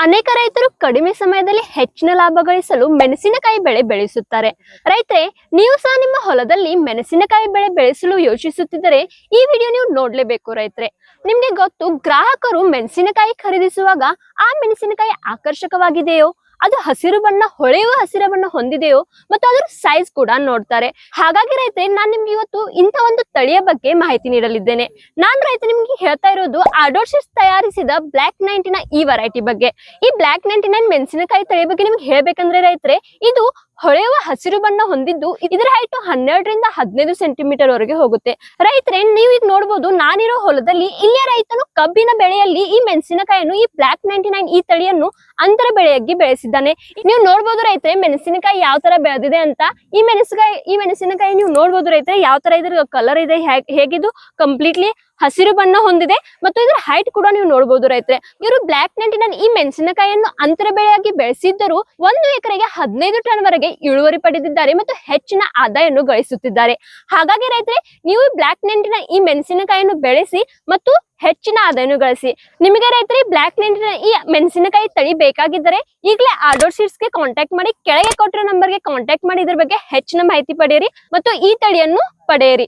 ಅನೇಕ ರೈತರು ಕಡಿಮೆ ಸಮಯದಲ್ಲಿ ಹೆಚ್ಚಿನ ಲಾಭ ಗಳಿಸಲು ಮೆಣಸಿನಕಾಯಿ ಬೆಳೆ ಬೆಳೆಸುತ್ತಾರೆ. ರೈತರೇ, ನೀವು ಸಹ ನಿಮ್ಮ ಹೊಲದಲ್ಲಿ ಮೆಣಸಿನಕಾಯಿ ಬೆಳೆ ಬೆಳೆಸಲು ಯೋಚಿಸುತ್ತಿದ್ದರೆ ಈ ವಿಡಿಯೋ ನೀವು ನೋಡ್ಲೇಬೇಕು. ರೈತರೇ, ನಿಮ್ಗೆ ಗೊತ್ತು, ಗ್ರಾಹಕರು ಮೆಣಸಿನಕಾಯಿ ಖರೀದಿಸುವಾಗ ಆ ಮೆಣಸಿನಕಾಯಿ ಆಕರ್ಷಕವಾಗಿದೆಯೋ, ಅದು ಹಸಿರು ಬಣ್ಣ, ಹೊಳೆಯುವ ಹಸಿರು ಬಣ್ಣ ಹೊಂದಿದೆಯೋ ಮತ್ತು ಅದರ ಸೈಜ್ ಕೂಡ ನೋಡ್ತಾರೆ. ಹಾಗಾಗಿ ರೈತರೇ, ನಾನು ನಿಮ್ಗೆ ಇವತ್ತು ಇಂಥ ಒಂದು ತಳಿಯ ಬಗ್ಗೆ ಮಾಹಿತಿ ನೀಡಲಿದ್ದೇನೆ. ನಾನು ನಿಮ್ಗೆ ಹೇಳ್ತಾ ಇರೋದು ಆಡೋರ್ ಸೀಡ್ಸ್ ತಯಾರಿಸಿದ ಬ್ಲಾಕ್ 99 ಈ ವೆರೈಟಿ ಬಗ್ಗೆ. ಈ ಬ್ಲಾಕ್ 99 ಮೆಣಸಿನಕಾಯಿ ತಳಿ ಬಗ್ಗೆ ನಿಮ್ಗೆ ಹೇಳ್ಬೇಕಂದ್ರೆ ರೈತರೇ, ಇದು ಹೊಳೆಯುವ ಹಸಿರು ಬಣ್ಣ ಹೊಂದಿದ್ದು ಇದರ ಹೈಟ್ 12 ರಿಂದ 15 ಸೆಂಟಿಮೀಟರ್ ವರೆಗೆ ಹೋಗುತ್ತೆ. ರೈತರೇ, ನೀವು ಈಗ ನೋಡಬಹುದು, ನಾನಿರೋ ಹೊಲದಲ್ಲಿ ಇಲ್ಲಿಯ ರೈತನು ಕಬ್ಬಿನ ಬೆಳೆಯಲ್ಲಿ ಈ ಮೆಣಸಿನಕಾಯಿಯನ್ನು, ಈ ಬ್ಲಾಕ್ 99 ಈ ತಳಿಯನ್ನು ಅಂತರ ಬೆಳೆಯಾಗಿ ಬೆಳೆಸಿದ್ದಾನೆ. ನೀವು ನೋಡಬಹುದು ರೈತರೇ, ಮೆಣಸಿನಕಾಯಿ ಯಾವ ತರ ಬೆಳೆದಿದೆ ಅಂತ. ಈ ಮೆಣಸಿನಕಾಯಿ ನೀವು ನೋಡಬಹುದು ರೈತರೇ, ಯಾವ ತರ ಇದ್ರ ಕಲರ್ ಇದೆ, ಹೇಗಿದು ಕಂಪ್ಲೀಟ್ಲಿ ಹಸಿರು ಬಣ್ಣ ಹೊಂದಿದೆ ಮತ್ತು ಇದರ ಹೈಟ್ ಕೂಡ ನೀವು ನೋಡಬಹುದು. ರೈತರೇ, ಇವರು ಬ್ಲಾಕ್ 99 ಈ ಮೆಣಸಿನಕಾಯಿಯನ್ನು ಅಂತರ ಬೆಳೆಯಾಗಿ ಬೆಳೆಸಿದ್ದರೂ 1 ಎಕರೆಗೆ 15 ಟನ್ ವರೆಗೆ ಇಳುವರಿ ಪಡೆದಿದ್ದಾರೆ ಮತ್ತು ಹೆಚ್ಚಿನ ಆದಾಯವನ್ನು ಗಳಿಸುತ್ತಿದ್ದಾರೆ. ಹಾಗಾಗಿ ರೈತರೇ, ನೀವು ಬ್ಲಾಕ್ 99 ಈ ಮೆಣಸಿನಕಾಯಿಯನ್ನು ಬೆಳೆಸಿ ಮತ್ತು ಹೆಚ್ಚಿನ ಆದಾಯವನ್ನು ಗಳಿಸಿ. ನಿಮಗೆ ರೈತರೇ, ಬ್ಲಾಕ್ 99 ಈ ಮೆಣಸಿನಕಾಯಿ ತಳಿ ಬೇಕಾಗಿದ್ದರೆ ಈಗಲೇ ಆಡೋರ್ ಸೀಡ್ಸ್ ಗೆ ಕಾಂಟ್ಯಾಕ್ಟ್ ಮಾಡಿ, ಕೆಳಗೆ ಕೊಟ್ಟಿರೋ ನಂಬರ್ಗೆ ಕಾಂಟ್ಯಾಕ್ಟ್ ಮಾಡಿ ಇದ್ರ ಬಗ್ಗೆ ಹೆಚ್ಚಿನ ಮಾಹಿತಿ ಪಡೆಯಿರಿ ಮತ್ತು ಈ ತಳಿಯನ್ನು ಪಡೆಯಿರಿ.